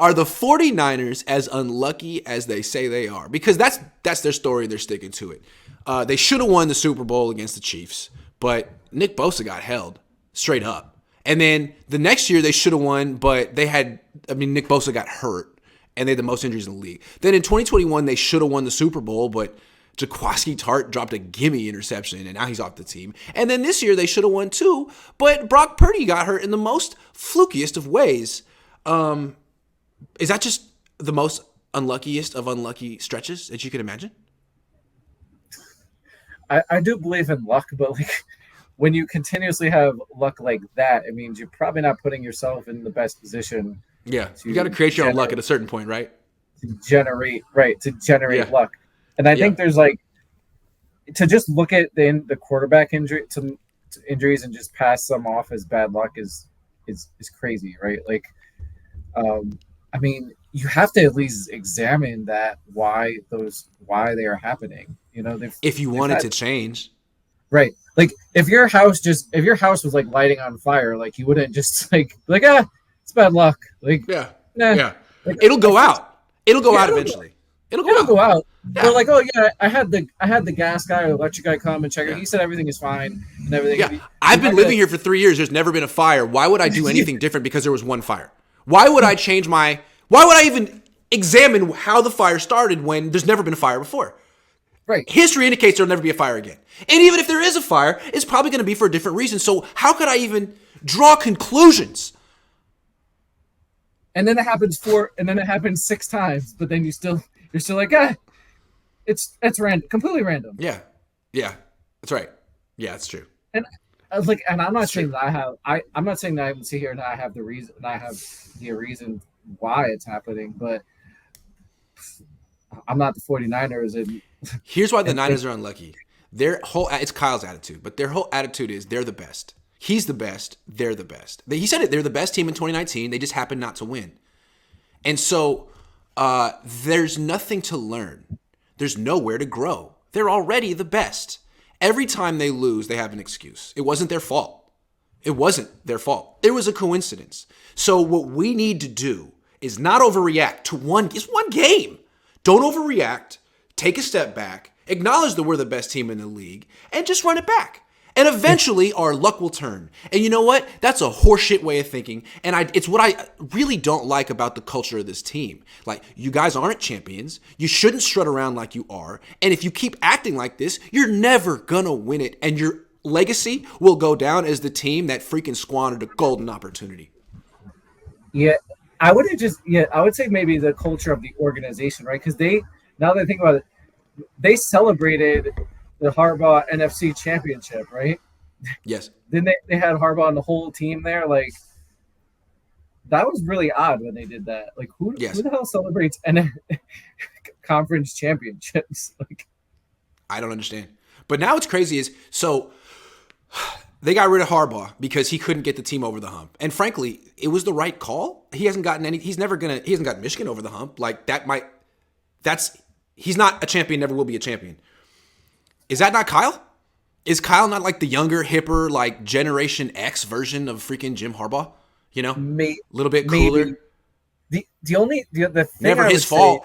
Are the 49ers as unlucky as they say they are? Because that's their story. They're sticking to it. They should have won the Super Bowl against the Chiefs, but Nick Bosa got held straight up. And then the next year they should have won, but Nick Bosa got hurt, and they had the most injuries in the league. Then in 2021 they should have won the Super Bowl, but Jaquaski Tart dropped a gimme interception, and now he's off the team. And then this year they should have won too, but Brock Purdy got hurt in the most flukiest of ways. Is that just the most unluckiest of unlucky stretches that you can imagine? I do believe in luck, but like when you continuously have luck like that, it means you're probably not putting yourself in the best position. Yeah, you got to create your own luck at a certain point, right? To generate luck. And I think there's like to just look at the quarterback injuries and just pass them off as bad luck is crazy, right? Like, I mean, you have to at least examine why they are happening. You know, if you want it to change, right? Like if your house was like lighting on fire, like you wouldn't just like it's bad luck. Like yeah, like, it'll go out. It'll go out eventually. It'll go out. Yeah. They're like, oh yeah, I had the gas guy or electric guy come and check it. He said everything is fine and everything. Yeah, I've been living here for 3 years. There's never been a fire. Why would I do anything different because there was one fire? Why would I change why would I even examine how the fire started when there's never been a fire before? Right. History indicates there'll never be a fire again. And even if there is a fire, it's probably going to be for a different reason. So how could I even draw conclusions? And then it happens 6 times, but then you're still like, it's random, completely random. Yeah, that's right. Yeah, that's true. And I was like, and I'm not saying that I'm not saying that I can sit here and I have the reason, why it's happening, but I'm not the 49ers. And here's why the Niners are unlucky. It's Kyle's attitude, but their whole attitude is they're the best. He's the best. They're the best. He said it. They're the best team in 2019. They just happened not to win. And so there's nothing to learn. There's nowhere to grow. They're already the best. Every time they lose, they have an excuse. It wasn't their fault. It wasn't their fault. It was a coincidence. So what we need to do is not overreact to one game. Don't overreact. Take a step back. Acknowledge that we're the best team in the league and just run it back. And eventually our luck will turn. And you know what? That's a horseshit way of thinking. And it's what I really don't like about the culture of this team. Like, you guys aren't champions. You shouldn't strut around like you are. And if you keep acting like this, you're never gonna win it. And your legacy will go down as the team that freaking squandered a golden opportunity. Yeah, I would say maybe the culture of the organization, right? Because now that I think about it, they celebrated the Harbaugh NFC Championship, right? Yes. Then they had Harbaugh and the whole team there. Like, that was really odd when they did that. Like, who the hell celebrates conference championships? Like, I don't understand. But now what's crazy is, so they got rid of Harbaugh because he couldn't get the team over the hump. And frankly, it was the right call. He hasn't gotten Michigan over the hump. Like, he's not a champion, never will be a champion. Is that not Kyle? Is Kyle not like the younger, hipper, like Generation X version of freaking Jim Harbaugh? You know, a little bit cooler. The thing never his fault.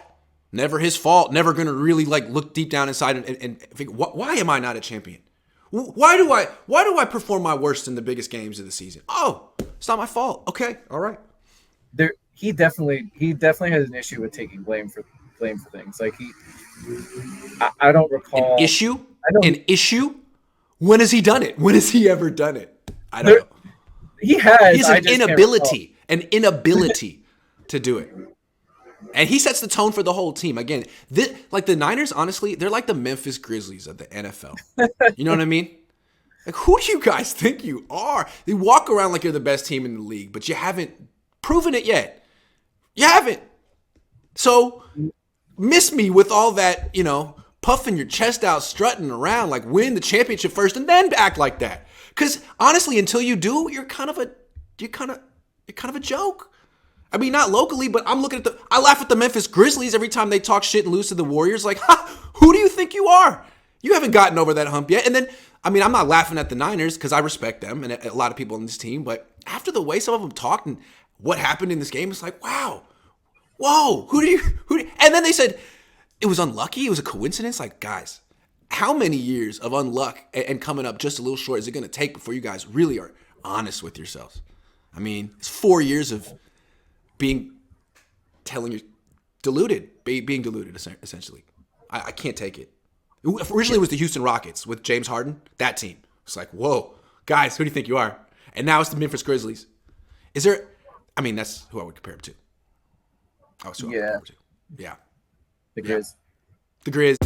Never his fault. Never gonna really like look deep down inside and think, why am I not a champion? Why do I perform my worst in the biggest games of the season? Oh, it's not my fault. Okay, all right. He definitely has an issue with taking blame for things. Like I don't recall an issue. An issue? When has he done it? When has he ever done it? I don't know. He has. He has an inability to do it. And he sets the tone for the whole team. Again, like the Niners, honestly, they're like the Memphis Grizzlies of the NFL. You know what I mean? Like, who do you guys think you are? You walk around like you're the best team in the league, but you haven't proven it yet. You haven't. So miss me with all that, puffing your chest out, strutting around, like win the championship first and then act like that. Because honestly, until you do, you're kind of a joke. I mean, not locally, but I'm looking at I laugh at the Memphis Grizzlies every time they talk shit and lose to the Warriors. Like, who do you think you are? You haven't gotten over that hump yet. And then, I mean, I'm not laughing at the Niners because I respect them and a lot of people on this team. But after the way some of them talked and what happened in this game, it's like, wow, Whoa, and then they said it was unlucky. It was a coincidence. Like, guys, how many years of unluck and coming up just a little short is it going to take before you guys really are honest with yourselves? I mean, it's 4 years of being deluded, essentially. I can't take it. Originally, it was the Houston Rockets with James Harden. That team. It's like, whoa, guys, who do you think you are? And now it's the Memphis Grizzlies. Is there? I mean, that's who I would compare him to. Yeah. The Grizz. The Grizz.